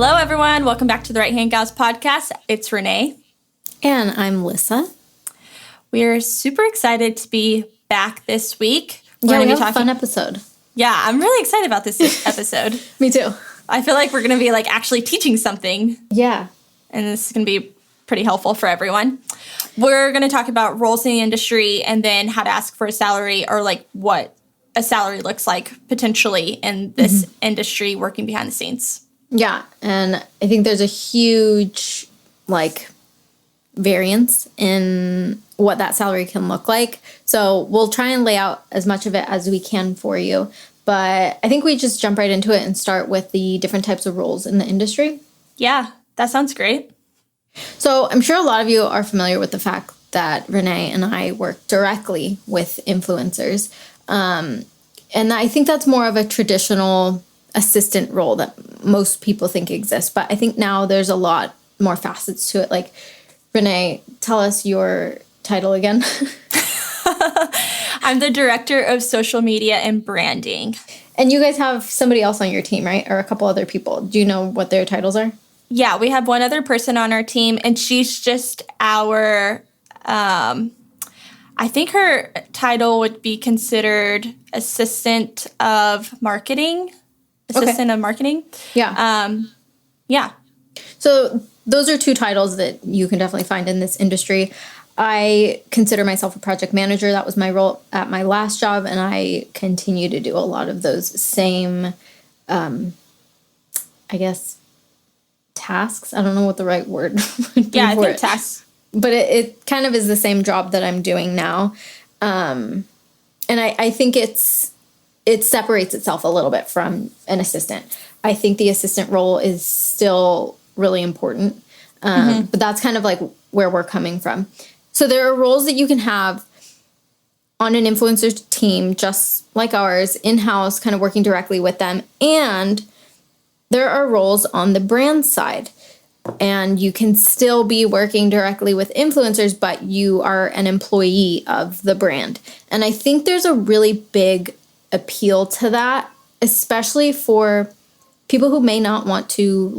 Hello, everyone. Welcome back to the Right Hand Gals podcast. It's Renee. And I'm Lyssa. We're super excited to be back this week. We have a fun episode. Yeah, I'm really excited about this episode. Me too. I feel like we're going to be actually teaching something. Yeah. And this is going to be pretty helpful for everyone. We're going to talk about roles in the industry and then how to ask for a salary or what a salary looks like potentially in this industry working behind the scenes. Yeah, and I think there's a huge, variance in what that salary can look like. So we'll try and lay out as much of it as we can for you. But I think we just jump right into it and start with the different types of roles in the industry. Yeah, that sounds great. So I'm sure a lot of you are familiar with the fact that Renee and I work directly with influencers. And I think that's more of a traditional assistant role that most people think exists. But I think now there's a lot more facets to it. Renee, tell us your title again. I'm the director of social media and branding. And you guys have somebody else on your team, right? Or a couple other people. Do you know what their titles are? Yeah, we have one other person on our team, and she's just our, I think her title would be considered assistant of marketing. Of marketing. Yeah. Yeah. So those are two titles that you can definitely find in this industry. I consider myself a project manager. That was my role at my last job, and I continue to do a lot of those same, tasks. I don't know what the right word would be. Yeah, I think tasks. But it kind of is the same job that I'm doing now. And I think it separates itself a little bit from an assistant. I think the assistant role is still really important, but that's kind of where we're coming from. So there are roles that you can have on an influencer team, just like ours, in-house, kind of working directly with them. And there are roles on the brand side. And you can still be working directly with influencers, but you are an employee of the brand. And I think there's a really big appeal to that, especially for people who may not want to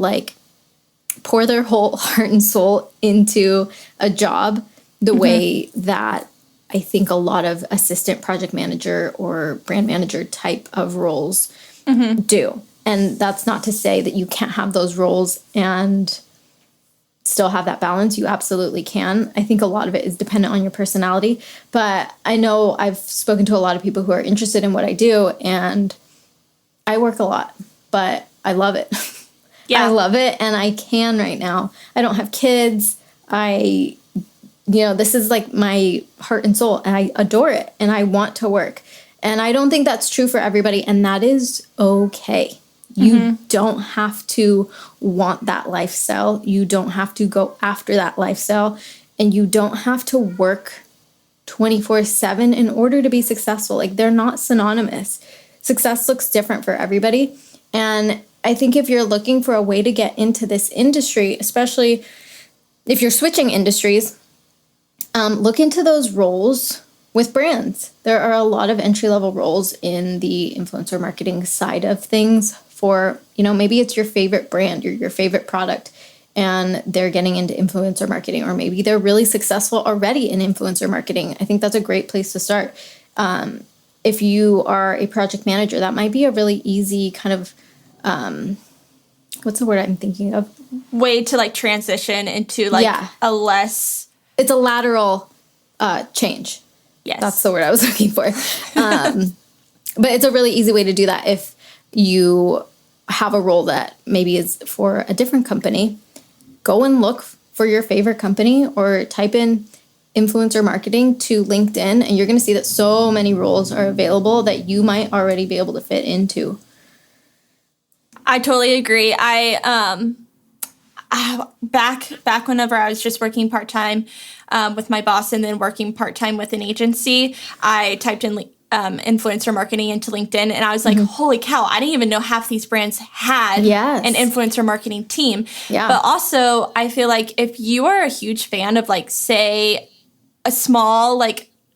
pour their whole heart and soul into a job the way that I think a lot of assistant project manager or brand manager type of roles do. And that's not to say that you can't have those roles and still have that balance. You absolutely can. I think a lot of it is dependent on your personality. But I know I've spoken to a lot of people who are interested in what I do, and I work a lot, but I love it. Yeah. I love it, and I can right now. I don't have kids. This is my heart and soul, and I adore it, and I want to work. And I don't think that's true for everybody, and that is okay. You don't have to want that lifestyle. You don't have to go after that lifestyle. And you don't have to work 24/7 in order to be successful. They're not synonymous. Success looks different for everybody. And I think if you're looking for a way to get into this industry, especially if you're switching industries, look into those roles with brands. There are a lot of entry-level roles in the influencer marketing side of things for, maybe it's your favorite brand or your favorite product and they're getting into influencer marketing, or maybe they're really successful already in influencer marketing. I think that's a great place to start. If you are a project manager, that might be a really easy kind of, what's the word I'm thinking of? Way to transition into a less... It's a lateral change. Yes. That's the word I was looking for. But it's a really easy way to do that if you have a role that maybe is for a different company. Go and look for your favorite company or type in influencer marketing to LinkedIn, and you're going to see that so many roles are available that you might already be able to fit into. I totally agree. Back whenever I was just working part-time with my boss and then working part-time with an agency, I typed in influencer marketing into LinkedIn, and I was like, holy cow, I didn't even know half these brands had an influencer marketing team. Yeah. But also, I feel like if you are a huge fan of say a small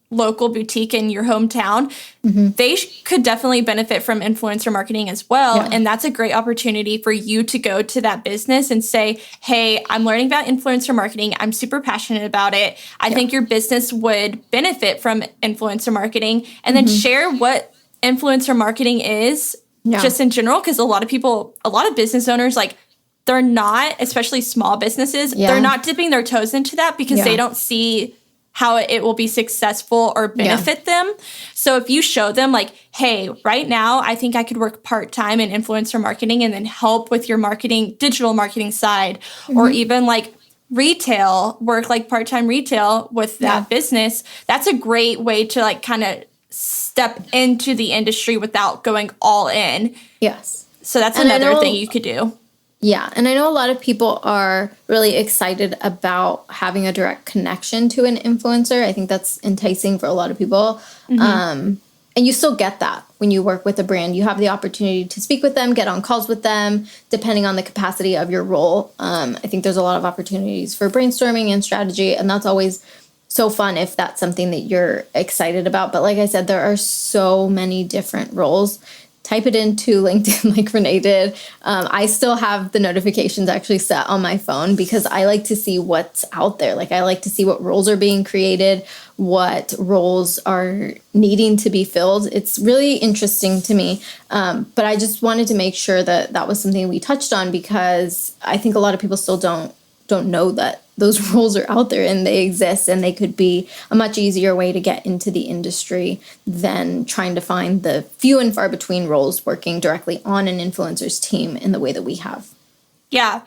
local boutique in your hometown, they could definitely benefit from influencer marketing as well. Yeah. And that's a great opportunity for you to go to that business and say, hey, I'm learning about influencer marketing. I'm super passionate about it. I think your business would benefit from influencer marketing, and then share what influencer marketing is just in general. Because a lot of business owners, like, they're not, especially small businesses, they're not dipping their toes into that because they don't see how it will be successful or benefit them. So if you show them, like, hey, right now, I think I could work part-time in influencer marketing and then help with your digital marketing side, or even like retail, work like part-time retail with that business, that's a great way to like kind of step into the industry without going all in. Yes. So that's another thing you could do. Yeah, and I know a lot of people are really excited about having a direct connection to an influencer. I think that's enticing for a lot of people. And you still get that when you work with a brand. You have the opportunity to speak with them, get on calls with them, depending on the capacity of your role. I think there's a lot of opportunities for brainstorming and strategy, and that's always so fun if that's something that you're excited about. But like I said, there are so many different roles. Type it into LinkedIn like Renee did. I still have the notifications actually set on my phone because I like to see what's out there. Like, I like to see what roles are being created, what roles are needing to be filled. It's really interesting to me. But I just wanted to make sure that that was something we touched on, because I think a lot of people still don't know that those roles are out there and they exist, and they could be a much easier way to get into the industry than trying to find the few and far between roles working directly on an influencer's team in the way that we have. Yeah.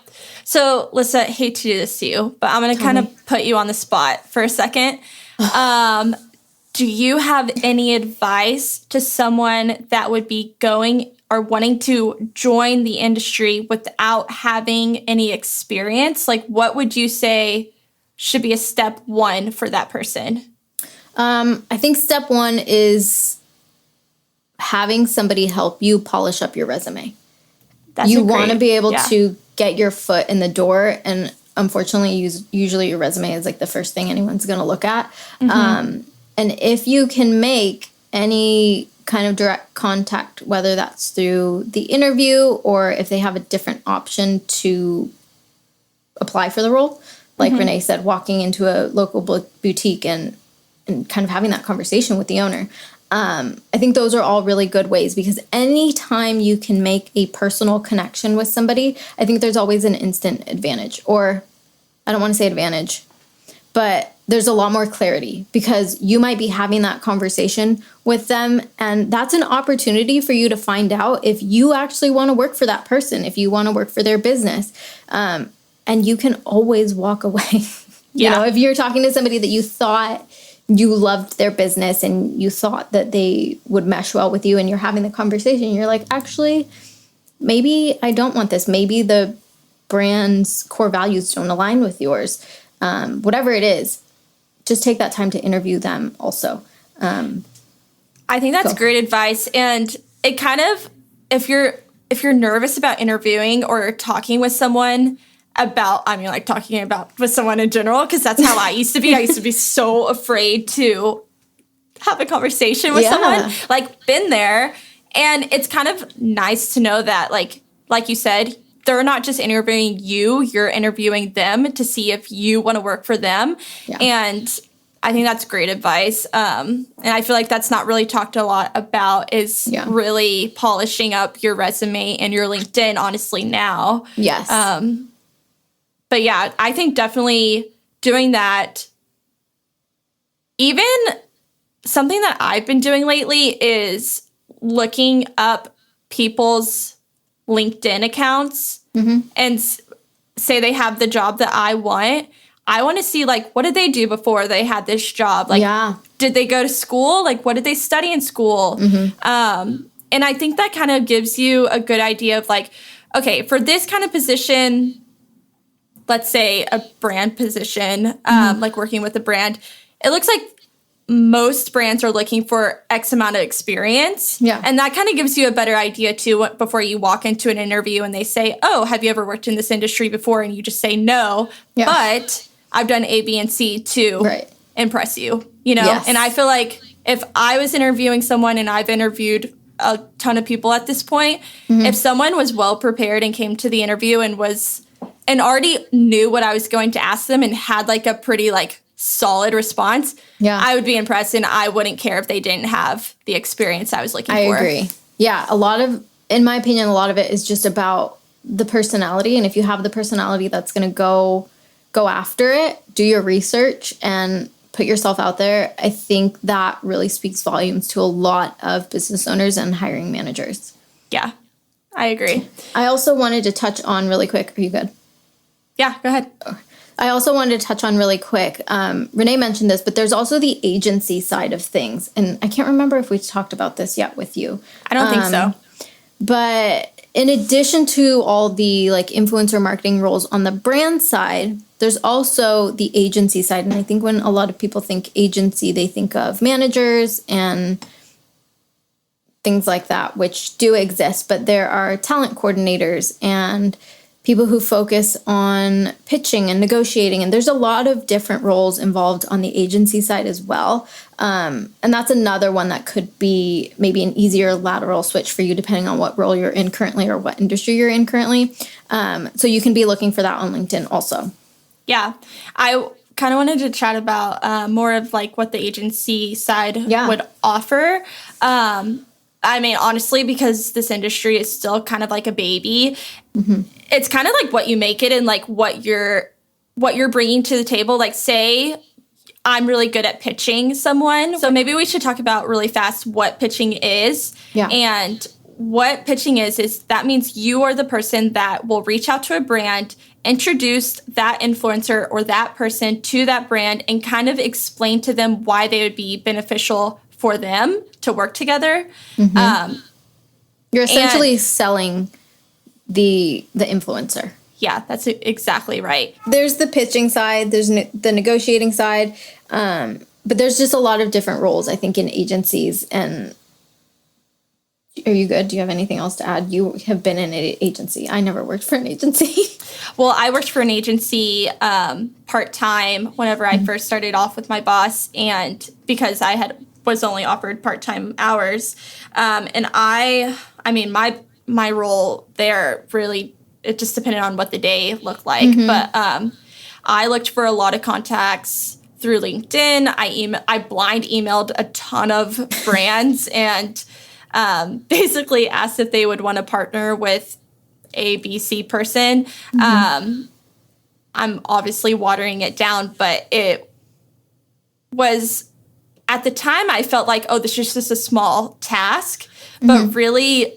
So, Lyssa, I hate to do this to you, but I'm going to kind of put you on the spot for a second. Do you have any advice to someone that would be going or wanting to join the industry without having any experience? Like, what would you say should be a step one for that person? I think step one is having somebody help you polish up your resume. You want to be able to get your foot in the door, and unfortunately, usually your resume is like the first thing anyone's going to look at. And if you can make any kind of direct contact, whether that's through the interview or if they have a different option to apply for the role, like Renee said, walking into a local boutique and kind of having that conversation with the owner. I think those are all really good ways, because anytime you can make a personal connection with somebody, I think there's always an instant advantage. Or I don't want to say advantage, but there's a lot more clarity, because you might be having that conversation with them, and that's an opportunity for you to find out if you actually want to work for that person, if you want to work for their business. And you can always walk away. You know, if you're talking to somebody that you thought you loved their business and you thought that they would mesh well with you, and you're having the conversation, you're like, actually, maybe I don't want this. Maybe the brand's core values don't align with yours. Whatever it is, just take that time to interview them also. I think that's great advice. And it kind of, if you're nervous about interviewing or talking with someone about, I mean, like talking about with someone in general, because that's how I used to be. I used to be so afraid to have a conversation with someone, like, been there. And it's kind of nice to know that, like you said, they're not just interviewing you, you're interviewing them to see if you want to work for them. Yeah. And I think that's great advice. And I feel like that's not really talked a lot about, is really polishing up your resume and your LinkedIn, honestly, now. Yes. But yeah, I think definitely doing that. Even something that I've been doing lately is looking up people's LinkedIn accounts and say they have the job that I want. I want to see, like, what did they do before they had this job? Like, did they go to school? Like, what did they study in school? And I think that kind of gives you a good idea of, like, okay, for this kind of position, let's say a brand position, like working with a brand, it looks like most brands are looking for X amount of experience. Yeah. And that kind of gives you a better idea, too, before you walk into an interview and they say, oh, have you ever worked in this industry before? And you just say no, but I've done A, B, and C to impress you. you know? Yes. And I feel like if I was interviewing someone, and I've interviewed a ton of people at this point, if someone was well prepared and came to the interview and already knew what I was going to ask them and had like a pretty like solid response, I would be impressed, and I wouldn't care if they didn't have the experience I was looking for. I agree. Yeah, in my opinion, a lot of it is just about the personality, and if you have the personality that's going to go after it, do your research and put yourself out there, I think that really speaks volumes to a lot of business owners and hiring managers. Yeah, I agree. I also wanted to touch on really quick. Are you good? Yeah, go ahead. I also wanted to touch on really quick. Renee mentioned this, but there's also the agency side of things. And I can't remember if we talked about this yet with you. I don't think so. But in addition to all the like influencer marketing roles on the brand side, there's also the agency side. And I think when a lot of people think agency, they think of managers and things like that, which do exist. But there are talent coordinators and people who focus on pitching and negotiating. And there's a lot of different roles involved on the agency side as well. And that's another one that could be maybe an easier lateral switch for you, depending on what role you're in currently or what industry you're in currently. So you can be looking for that on LinkedIn also. Yeah. I kind of wanted to chat about more of like what the agency side would offer. I mean, honestly, because this industry is still kind of like a baby, it's kind of like what you make it and like what you're bringing to the table. Like, say I'm really good at pitching someone. So maybe we should talk about really fast what pitching is. Yeah. And what pitching is that means you are the person that will reach out to a brand, introduce that influencer or that person to that brand, and kind of explain to them why they would be beneficial for them to work together. You're essentially selling the influencer. Yeah, that's exactly right. There's the pitching side, there's the negotiating side, but there's just a lot of different roles, I think, in agencies. And are you good? Do you have anything else to add? You have been in an agency. I never worked for an agency. Well, I worked for an agency part-time whenever I first started off with my boss, and because I was only offered part-time hours. And I mean, my role there really, it just depended on what the day looked like. But I looked for a lot of contacts through LinkedIn. I blind emailed a ton of brands and basically asked if they would want to partner with a BC person. I'm obviously watering it down, but it was, at the time, I felt like, oh, this is just a small task. But really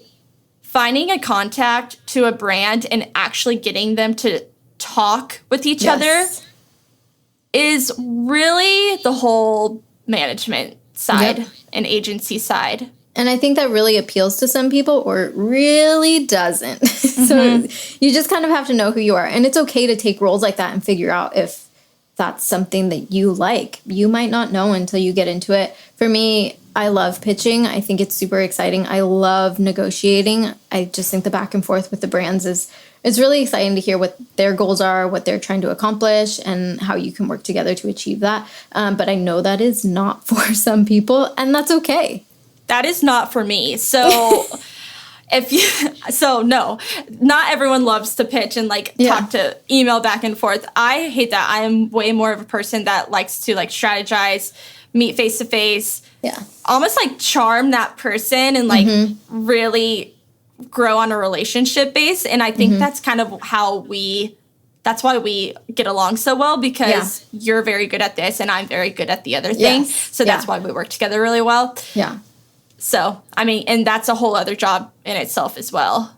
finding a contact to a brand and actually getting them to talk with each other is really the whole management side and agency side. And I think that really appeals to some people, or it really doesn't. So you just kind of have to know who you are. And it's okay to take roles like that and figure out if that's something that you like. You might not know until you get into it. For me, I love pitching. I think it's super exciting. I love negotiating. I just think the back and forth with the brands it's really exciting to hear what their goals are, what they're trying to accomplish, and how you can work together to achieve that. But I know that is not for some people, and that's okay. That is not for me. So no, not everyone loves to pitch and talk to email back and forth. I hate that. I am way more of a person that likes to strategize, meet face to face, almost charm that person and really grow on a relationship base. And I think that's kind of that's why we get along so well, because you're very good at this and I'm very good at the other thing. So that's why we work together really well. Yeah. So, I mean, and that's a whole other job in itself as well.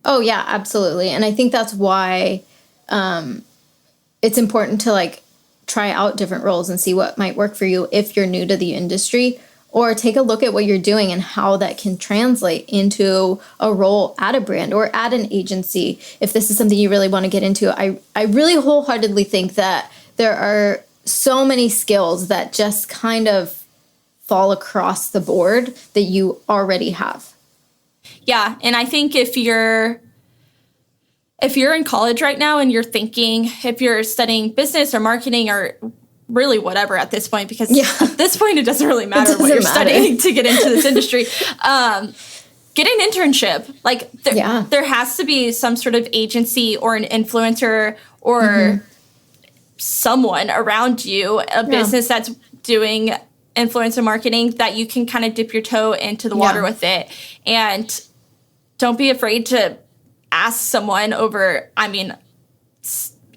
Oh, yeah, absolutely. And I think that's why it's important to try out different roles and see what might work for you if you're new to the industry, or take a look at what you're doing and how that can translate into a role at a brand or at an agency. If this is something you really want to get into, I really wholeheartedly think that there are so many skills that just kind of fall across the board that you already have. Yeah, and I think if you're in college right now and you're thinking, if you're studying business or marketing or really whatever at this point, because Yeah. at this point it doesn't really matter what you're studying to get into this industry. Get an internship. Like there has to be some sort of agency or an influencer or someone around you, a business that's doing influencer marketing, that you can kind of dip your toe into the water with it. And don't be afraid to ask someone over, I mean,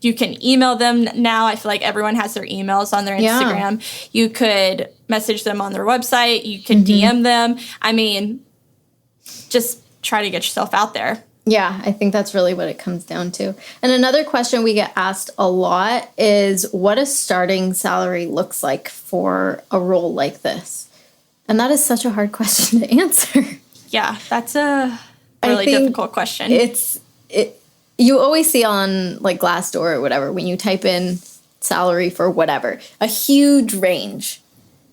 you can email them now. I feel like everyone has their emails on their Instagram. You could message them on their website. You can DM them. I mean, just try to get yourself out there. Yeah, I think that's really what it comes down to. And another question we get asked a lot is what a starting salary looks like for a role like this. And that is such a hard question to answer. Yeah, that's a really difficult question. You always see on like Glassdoor or whatever, when you type in salary for whatever, a huge range.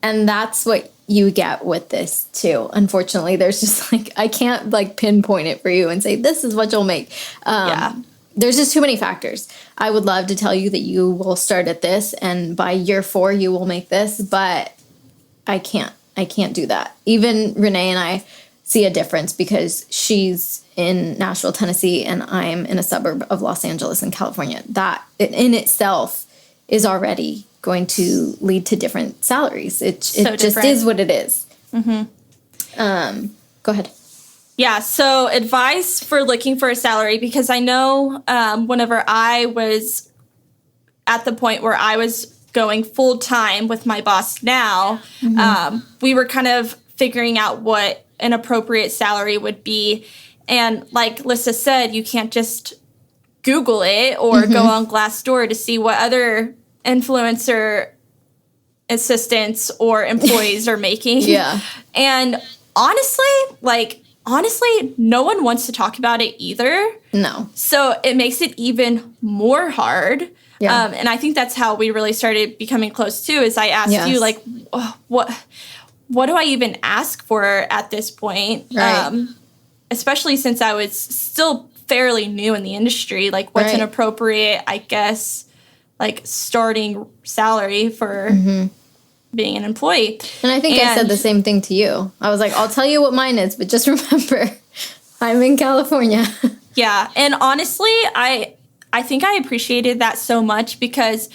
And that's what you get with this too. Unfortunately, there's just like, I can't like pinpoint it for you and say, this is what you'll make. There's just too many factors. I would love to tell you that you will start at this and by year 4 you will make this, but I can't do that. Even Renee and I see a difference because she's in Nashville, Tennessee, and I'm in a suburb of Los Angeles in California. That in itself is already going to lead to different salaries. It just is what it is. Go ahead. Yeah, so advice for looking for a salary, because I know whenever I was at the point where I was going full-time with my boss now, we were kind of figuring out what an appropriate salary would be. And like Lyssa said, you can't just Google it or go on Glassdoor to see what other influencer assistants or employees are making. And honestly, no one wants to talk about it either. No. So it makes it even more hard. And I think that's how we really started becoming close too, is I asked you like, what do I even ask for at this point? Right. Especially since I was still fairly new in the industry, like what's an appropriate, I guess, like starting salary for being an employee. And I think I said the same thing to you. I was like, I'll tell you what mine is, but just remember, I'm in California. Yeah. And honestly, I think I appreciated that so much, because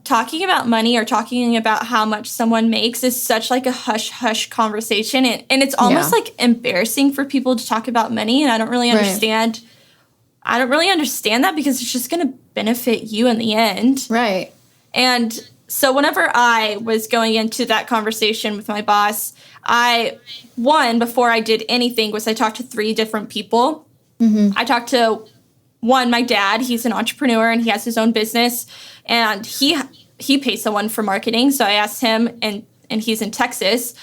talking about money or talking about how much someone makes is such like a hush-hush conversation. And it's almost like embarrassing for people to talk about money. And I don't really understand. I don't really understand that, because it's just going to benefit you in the end. Right. And so whenever I was going into that conversation with my boss, before I did anything, I talked to 3 different people. I talked to one, my dad. He's an entrepreneur and he has his own business, and he pays someone for marketing. So I asked him, and he's in Texas,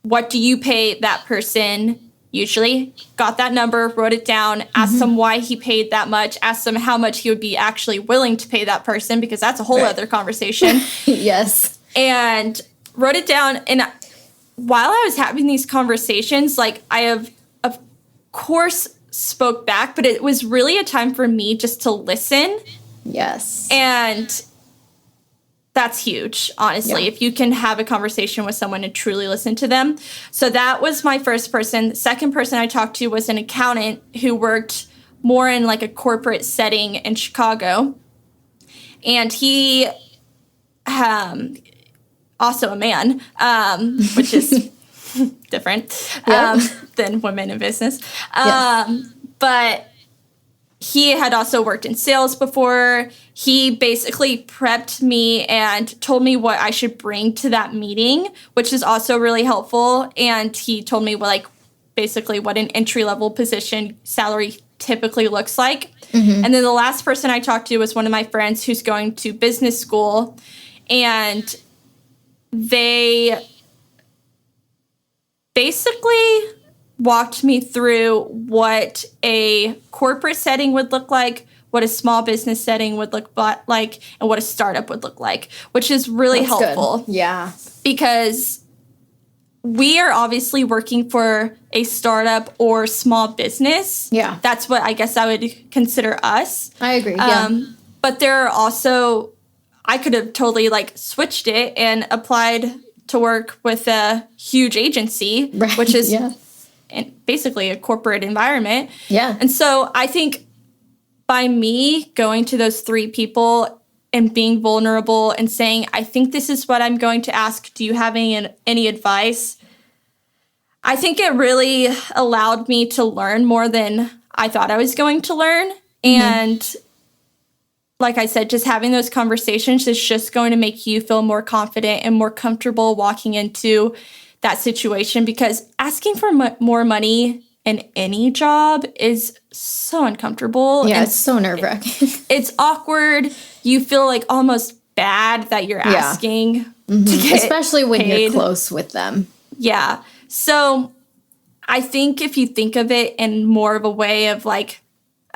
what do you pay that person usually? Got that number, wrote it down, asked him why he paid that much, asked him how much he would be actually willing to pay that person, because that's a whole other conversation. Yes. And wrote it down. And while I was having these conversations, like I have, of course, spoke back, but it was really a time for me just to listen. Yes. And that's huge, honestly, if you can have a conversation with someone and truly listen to them. So that was my first person. The second person I talked to was an accountant who worked more in like a corporate setting in Chicago. And he, also a man, which is different than women in business. But he had also worked in sales before. He basically prepped me and told me what I should bring to that meeting, which is also really helpful. And he told me basically what an entry-level position salary typically looks like. And then the last person I talked to was one of my friends who's going to business school. And they basically walked me through what a corporate setting would look like, what a small business setting would look like, and what a startup would look like, which is really helpful. Good. Yeah. Because we are obviously working for a startup or small business. Yeah. That's what I guess I would consider us. I agree. Yeah. But there are also I could have totally like switched it and applied to work with a huge agency, Right. which is basically a corporate environment. Yeah. And so I think by me going to those 3 people and being vulnerable and saying, I think this is what I'm going to ask. Do you have any advice? I think it really allowed me to learn more than I thought I was going to learn. And like I said, just having those conversations is just going to make you feel more confident and more comfortable walking into that situation, because asking for more money in any job is so uncomfortable. Yeah, and it's so nerve-wracking. It's awkward. You feel like almost bad that you're asking to get especially when paid. you're close with them. Yeah. So I think if you think of it in more of a way of like,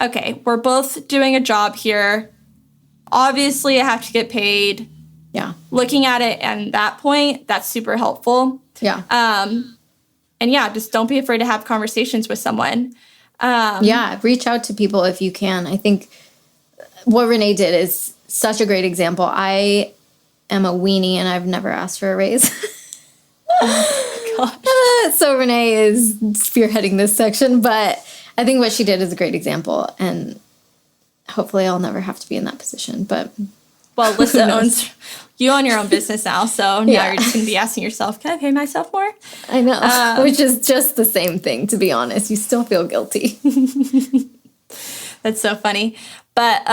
okay, we're both doing a job here. Obviously, I have to get paid. Yeah. Looking at it at that point, that's super helpful. Yeah. And yeah, just don't be afraid to have conversations with someone. Reach out to people if you can. I think what Renee did is such a great example. I am a weenie and I've never asked for a raise. So Renee is spearheading this section, but I think what she did is a great example, and hopefully I'll never have to be in that position. But Lyssa you own your own business now, so now you're just going to be asking yourself, can I pay myself more? I know, which is just the same thing, to be honest. You still feel guilty. That's so funny. But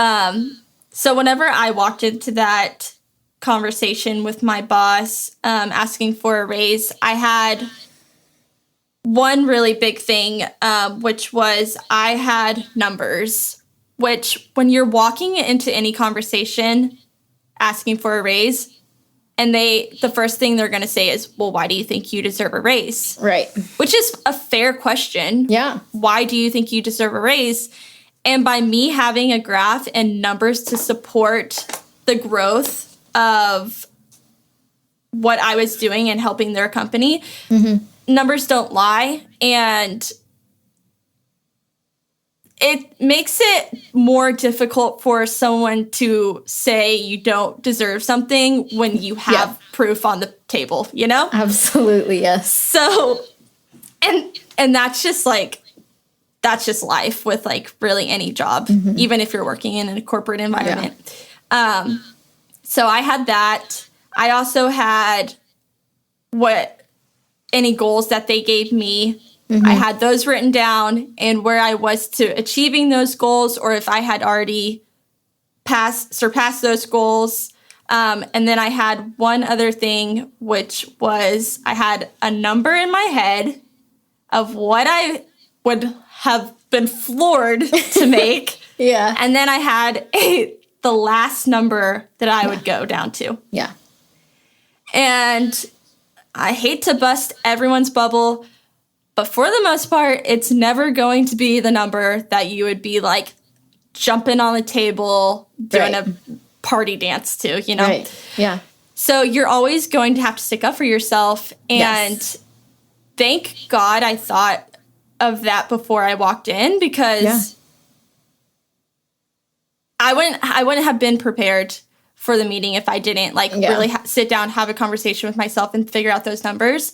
so whenever I walked into that conversation with my boss asking for a raise, I had one really big thing, which was I had numbers, which when you're walking into any conversation asking for a raise, and the first thing they're going to say is, well, why do you think you deserve a raise? Right. Which is a fair question. Yeah. Why do you think you deserve a raise? And by me having a graph and numbers to support the growth of what I was doing and helping their company, numbers don't lie. And it makes it more difficult for someone to say you don't deserve something when you have proof on the table, you know? Absolutely, yes. So, and that's just life with like really any job, even if you're working in a corporate environment. So I had that. I also had any goals that they gave me. I had those written down and where I was to achieving those goals, or if I had already surpassed those goals. And then I had one other thing, which was I had a number in my head of what I would have been floored to make. And then I had the last number that I would go down to. And I hate to bust everyone's bubble, but for the most part, it's never going to be the number that you would be like jumping on the table, doing a party dance to, you know? So you're always going to have to stick up for yourself. And thank God I thought of that before I walked in, because I wouldn't have been prepared for the meeting if I didn't really sit down, have a conversation with myself and figure out those numbers.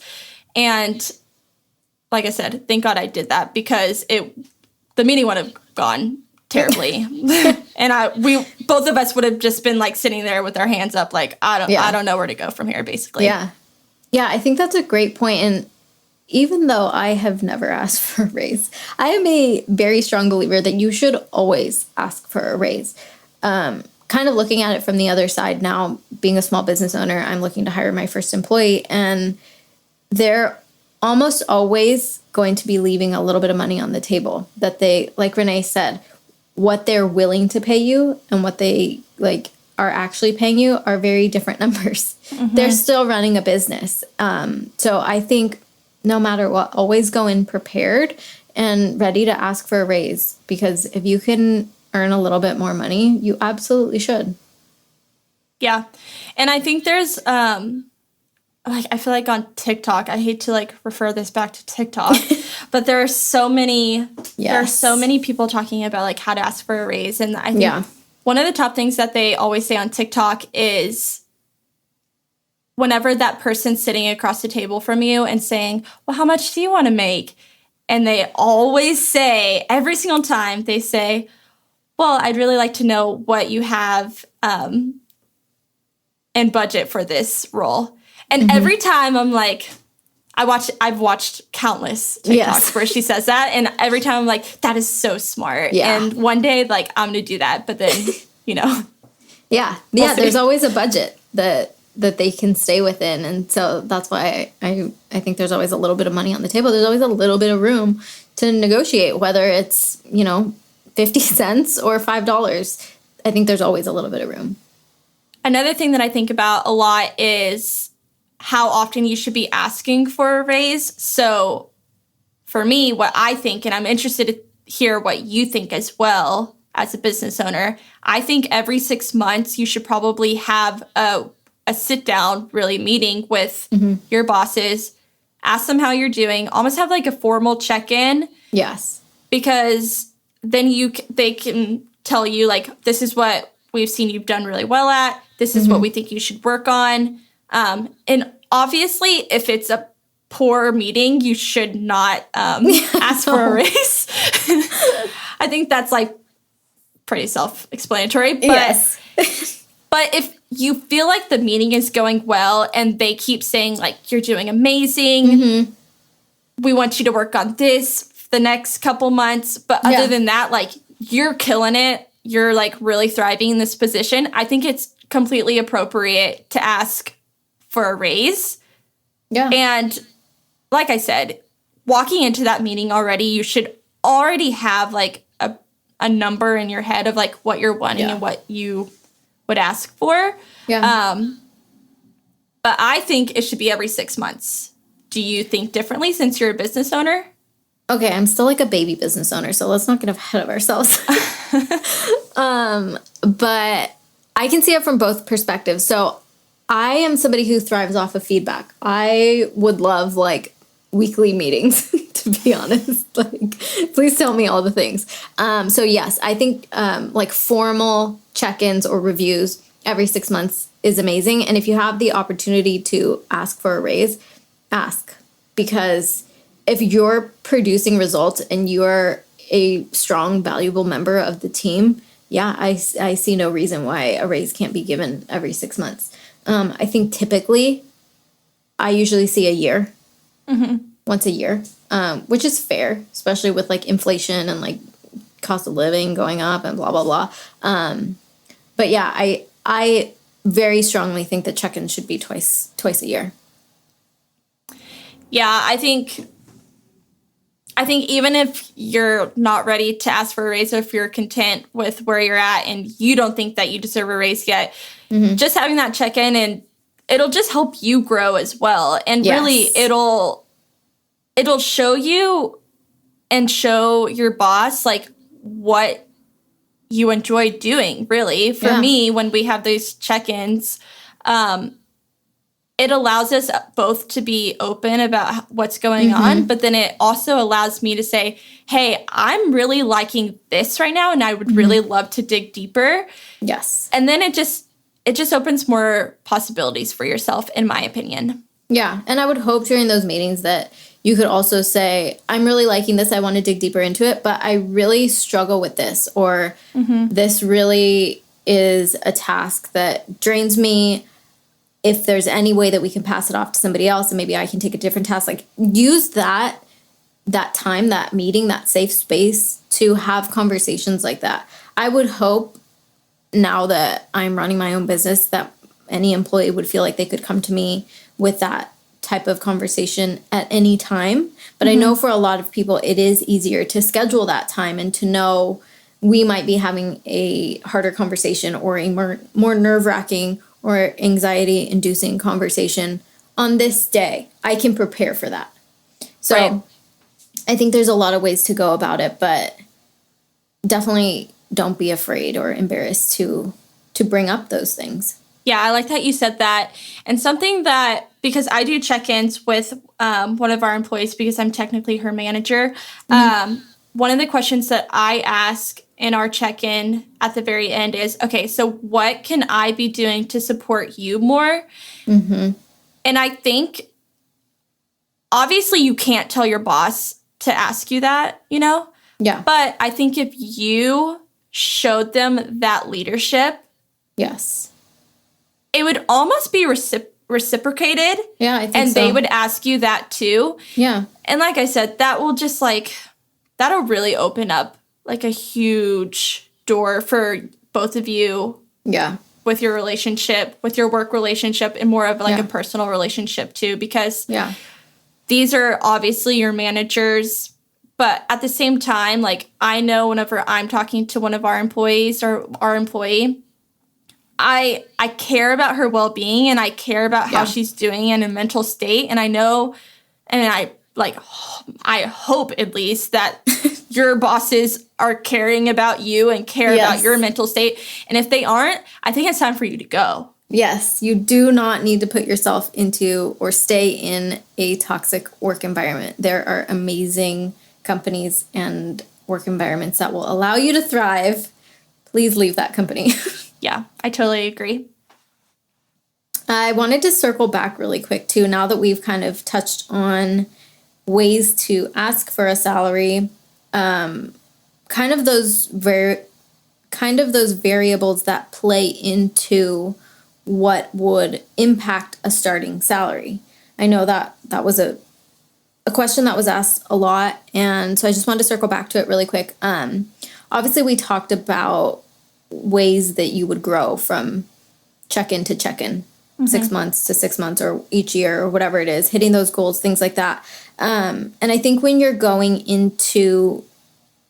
And like I said, thank God I did that, because the meeting would have gone terribly. And we both of us would have just been like sitting there with our hands up, like, I don't know where to go from here, basically. Yeah, I think that's a great point. And even though I have never asked for a raise, I am a very strong believer that you should always ask for a raise. Kind of looking at it from the other side now, being a small business owner, I'm looking to hire my first employee, and they're almost always going to be leaving a little bit of money on the table that they, like Renee said, what they're willing to pay you and what they are actually paying you are very different numbers. They're still running a business. So I think no matter what, always go in prepared and ready to ask for a raise, because if you can earn a little bit more money, you absolutely should. Yeah. And I think there's I feel like on TikTok, I hate to refer this back to TikTok, but there are so many people talking about how to ask for a raise. And I think one of the top things that they always say on TikTok is whenever that person's sitting across the table from you and saying, well, how much do you want to make? And they always say, every single time, they say, well, I'd really like to know what you have in budget for this role. And every time I'm like, I've watched countless TikToks where she says that. And every time I'm like, that is so smart. Yeah. And one day, like, I'm going to do that. But then, you know. We'll there's always a budget that they can stay within. And so that's why I think there's always a little bit of money on the table. There's always a little bit of room to negotiate, whether it's, 50 cents or $5. I think there's always a little bit of room. Another thing that I think about a lot is how often you should be asking for a raise. So for me, what I think, and I'm interested to hear what you think as well as a business owner, I think every 6 months you should probably have a sit down really meeting with your bosses, ask them how you're doing, almost have like a formal check-in. Yes. Because then they can tell you, like, this is what we've seen you've done really well at. This is what we think you should work on. And obviously, if it's a poor meeting, you should not ask for a raise. I think that's, like, pretty self-explanatory. But, yes. But if you feel like the meeting is going well and they keep saying, like, you're doing amazing, we want you to work on this the next couple months, but other than that, like, you're killing it, you're, like, really thriving in this position, I think it's completely appropriate to ask for a raise. Yeah. And like I said, walking into that meeting already, you should already have, like, a number in your head of, like, what you're wanting and what you would ask for. Yeah. But I think it should be every 6 months. Do you think differently since you're a business owner? Okay, I'm still like a baby business owner, so let's not get ahead of ourselves. But I can see it from both perspectives. So I am somebody who thrives off of feedback. I would love, like, weekly meetings, to be honest. Like, please tell me all the things. So yes, I think like formal check-ins or reviews every 6 months is amazing. And if you have the opportunity to ask for a raise, ask. Because if you're producing results and you're a strong, valuable member of the team, I see no reason why a raise can't be given every 6 months. I think typically I usually see a year, once a year, which is fair, especially with, like, inflation and, like, cost of living going up and blah, blah, blah. But yeah, I very strongly think that check-ins should be twice a year. Yeah, I think even if you're not ready to ask for a raise, or if you're content with where you're at and you don't think that you deserve a raise yet, just having that check-in, and it'll just help you grow as well. And really, it'll show you and show your boss, like, what you enjoy doing, really. For me, when we have those check-ins, it allows us both to be open about what's going on, but then it also allows me to say, hey, I'm really liking this right now, and I would really love to dig deeper. Yes. And then it just opens more possibilities for yourself, in my opinion. Yeah, and I would hope during those meetings that you could also say, I'm really liking this, I want to dig deeper into it, but I really struggle with this, or this really is a task that drains me. If there's any way that we can pass it off to somebody else and maybe I can take a different task, like, use that time, that meeting, that safe space to have conversations like that. I would hope now that I'm running my own business that any employee would feel like they could come to me with that type of conversation at any time. But I know for a lot of people, it is easier to schedule that time and to know we might be having a harder conversation or a more nerve-wracking or anxiety-inducing conversation on this day. I can prepare for that. So I think there's a lot of ways to go about it, but definitely don't be afraid or embarrassed to bring up those things. Yeah, I like that you said that. And something that, because I do check-ins with one of our employees because I'm technically her manager, one of the questions that I ask in our check-in at the very end is, okay, so what can I be doing to support you more? And I think, obviously, you can't tell your boss to ask you that, you know? Yeah. But I think if you showed them that leadership, yes, it would almost be reciprocated. Yeah, I think and so. they would ask you that too. Yeah. And like I said, that will just like, that'll really open up like a huge door for both of you. Yeah. With your relationship, with your work relationship, and more of like Yeah. a personal relationship too, because Yeah. these are obviously your managers. But at the same time, like, I know whenever I'm talking to one of our employees or our employee, I care about her well-being, and I care about how she's doing in a mental state. And I know, and I hope at least that your bosses are caring about you and care about your mental state. And if they aren't, I think it's time for you to go. Yes, you do not need to put yourself into or stay in a toxic work environment. There are amazing companies and work environments that will allow you to thrive. Please leave that company. Yeah, I totally agree. I wanted to circle back really quick too, now that we've kind of touched on ways to ask for a salary, kind of those variables that play into what would impact a starting salary. I know that was a question that was asked a lot, and so I just wanted to circle back to it really quick. Obviously, we talked about ways that you would grow from check-in to check-in, 6 months to 6 months, or each year, or whatever it is, hitting those goals, things like that. And I think when you're going into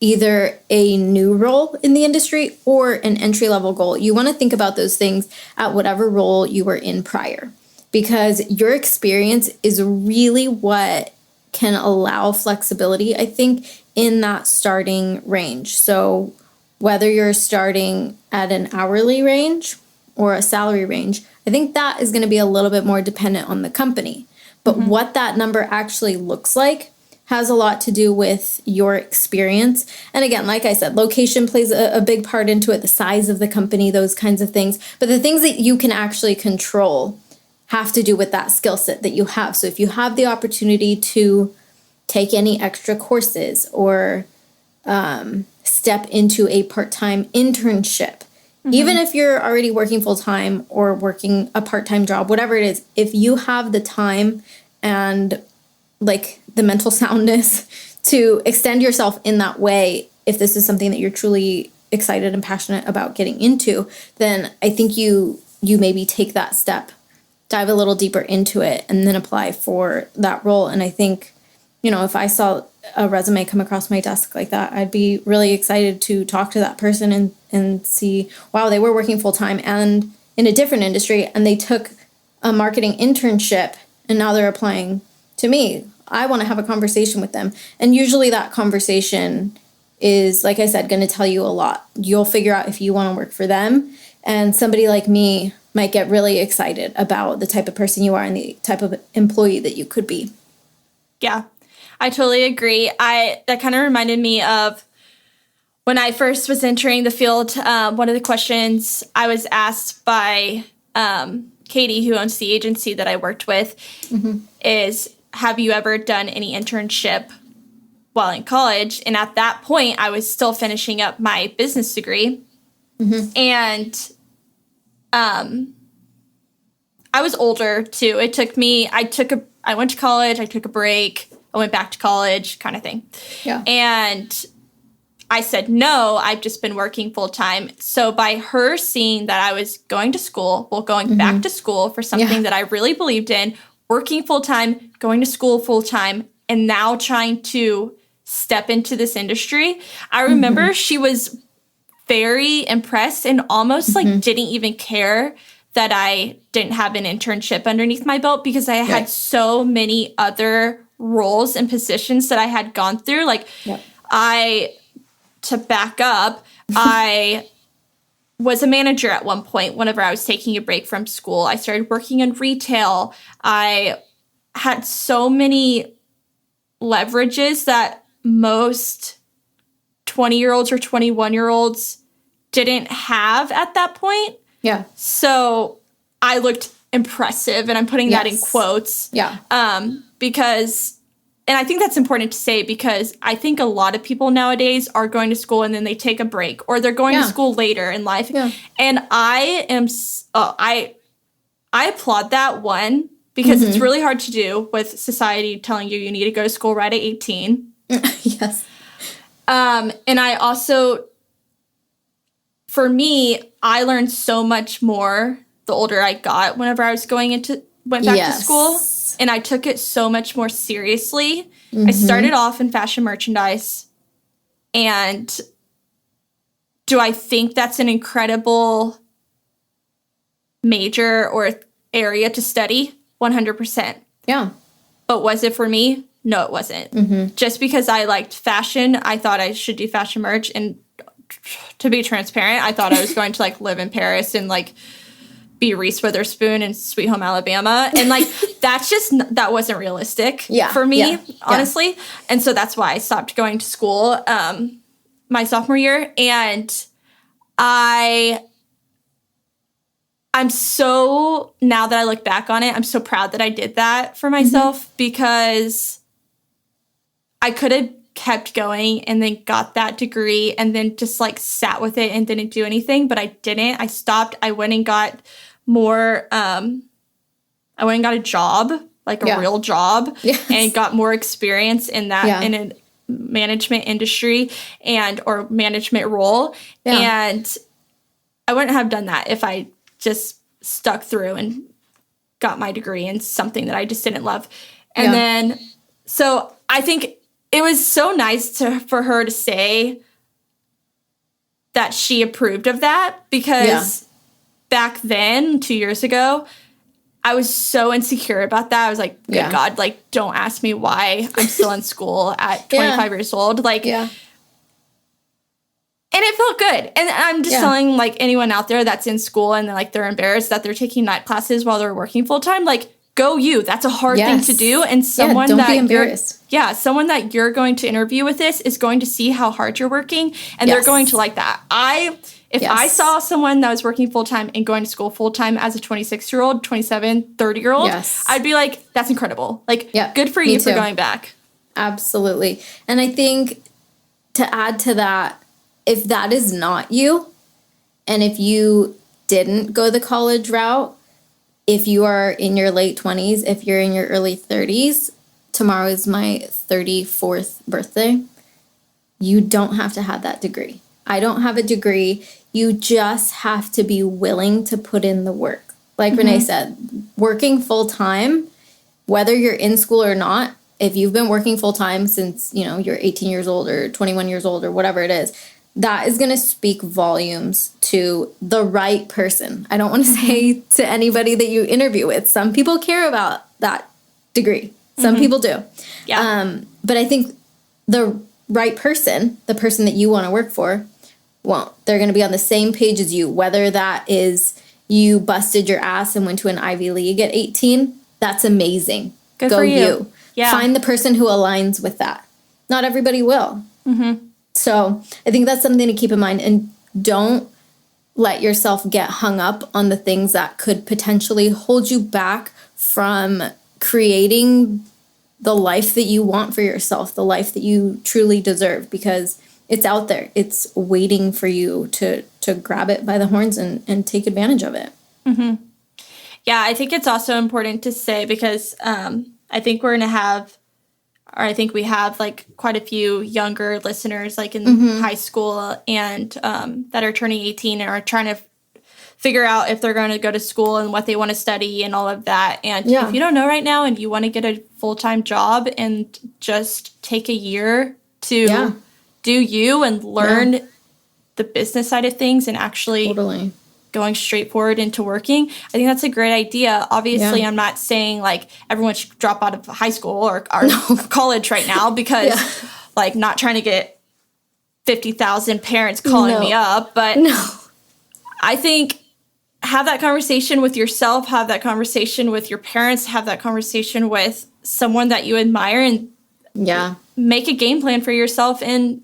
either a new role in the industry or an entry-level goal, you want to think about those things at whatever role you were in prior, because your experience is really what can allow flexibility, I think, in that starting range. So whether you're starting at an hourly range or a salary range, I think that is going to be a little bit more dependent on the company. But what that number actually looks like has a lot to do with your experience. And again, like I said, location plays a big part into it, the size of the company, those kinds of things. But the things that you can actually control have to do with that skill set that you have. So if you have the opportunity to take any extra courses or step into a part-time internship, even if you're already working full-time or working a part-time job, whatever it is, if you have the time and like the mental soundness to extend yourself in that way, if this is something that you're truly excited and passionate about getting into, then I think you maybe take that step, dive a little deeper into it, and then apply for that role. And I think, if I saw a resume come across my desk like that, I'd be really excited to talk to that person and see, wow, they were working full time and in a different industry, and they took a marketing internship and now they're applying to me. I want to have a conversation with them. And usually that conversation is, like I said, going to tell you a lot. You'll figure out if you want to work for them. And somebody like me might get really excited about the type of person you are and the type of employee that you could be. Yeah, I totally agree. That kind of reminded me of when I first was entering the field. One of the questions I was asked by Katie, who owns the agency that I worked with, is, have you ever done any internship while in college? And at that point, I was still finishing up my business degree. And I was older too. I went to college, I took a break, I went back to college, kind of thing. Yeah. And I said, no, I've just been working full time. So by her seeing that I was going to school, going back to school for something that I really believed in, working full time, going to school full time, and now trying to step into this industry, I remember she was very impressed and almost like didn't even care that I didn't have an internship underneath my belt, because I had so many other roles and positions that I had gone through. Like to back up, I was a manager at one point whenever I was taking a break from school. I started working in retail. I had so many leverages that most 20-year-olds or 21-year-olds didn't have at that point. Yeah. So I looked impressive, and I'm putting that in quotes. Yeah. Because, and I think that's important to say, because I think a lot of people nowadays are going to school and then they take a break, or they're going to school later in life. Yeah. And I am, I applaud that, one, because it's really hard to do with society telling you need to go to school right at 18. Yes. And I also, for me, I learned so much more the older I got whenever I went back to school. And I took it so much more seriously. I started off in fashion merchandise. And do I think that's an incredible major or area to study? 100%. Yeah. But was it for me? No, it wasn't. Just because I liked fashion, I thought I should do fashion merch. And to be transparent, I thought I was going to like live in Paris and like be Reese Witherspoon in Sweet Home Alabama. And like, that wasn't realistic for me, honestly. And so that's why I stopped going to school my sophomore year. And I'm so, now that I look back on it, I'm so proud that I did that for myself, because I could have kept going and then got that degree and then just like sat with it and didn't do anything, but I didn't. I stopped. I went and got more, I went and got a job, like a real job, and got more experience in that, in a management industry or management role. And I wouldn't have done that if I just stuck through and got my degree in something that I just didn't love. And then, so I think it was so nice for her to say that she approved of that, because back then, 2 years ago, I was so insecure about that. I was like, good God, like, don't ask me why I'm still in school at 25 years old. Like, and it felt good. And I'm just telling, like, anyone out there that's in school and like they're embarrassed that they're taking night classes while they're working full time, like, go you. That's a hard thing to do. And someone don't be embarrassed. Someone that you're going to interview with this is going to see how hard you're working, and they're going to like that. If I saw someone that was working full time and going to school full time as a 26-year-old, 27, 30-year-old, I'd be like, that's incredible. Like, good for you for going back. Absolutely. And I think to add to that, if that is not you, and if you didn't go the college route, if you are in your late 20s, if you're in your early 30s, tomorrow is my 34th birthday, you don't have to have that degree. I don't have a degree. You just have to be willing to put in the work. Like Renee said, working full time, whether you're in school or not, if you've been working full time since, you're 18 years old or 21 years old or whatever it is, that is going to speak volumes to the right person. I don't want to say to anybody that you interview with. Some people care about that degree. Some people do. Yeah. But I think the right person, the person that you want to work for, won't. They're going to be on the same page as you, whether that is you busted your ass and went to an Ivy League at 18. That's amazing. Good for you. Yeah. Find the person who aligns with that. Not everybody will. So I think that's something to keep in mind, and don't let yourself get hung up on the things that could potentially hold you back from creating the life that you want for yourself, the life that you truly deserve, because it's out there. It's waiting for you to grab it by the horns and take advantage of it. Yeah, I think it's also important to say, because I think we're going to have, or I think we have, like, quite a few younger listeners, like in high school and that are turning 18 and are trying to figure out if they're going to go to school and what they want to study and all of that. And if you don't know right now and you want to get a full-time job and just take a year to do you and learn the business side of things and actually going straight forward into working, I think that's a great idea. Obviously, I'm not saying, like, everyone should drop out of high school or college right now, because, like, not trying to get 50,000 parents calling me up. But I think have that conversation with yourself, have that conversation with your parents, have that conversation with someone that you admire, and make a game plan for yourself and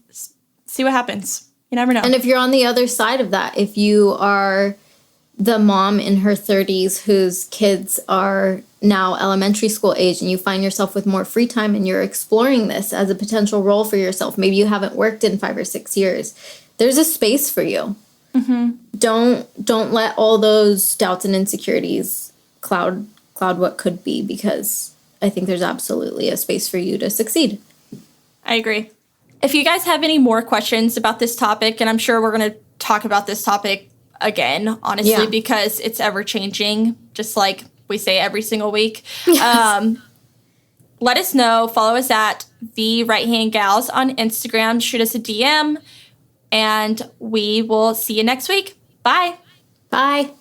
see what happens. You never know. And if you're on the other side of that, if you are the mom in her 30s whose kids are now elementary school age and you find yourself with more free time and you're exploring this as a potential role for yourself, maybe you haven't worked in 5 or 6 years, there's a space for you. Don't let all those doubts and insecurities cloud what could be, because I think there's absolutely a space for you to succeed. I agree. If you guys have any more questions about this topic, and I'm sure we're going to talk about this topic again, honestly, because it's ever changing, just like we say every single week. Yes. Let us know. Follow us at the Right Hand Gals on Instagram. Shoot us a DM, and we will see you next week. Bye. Bye.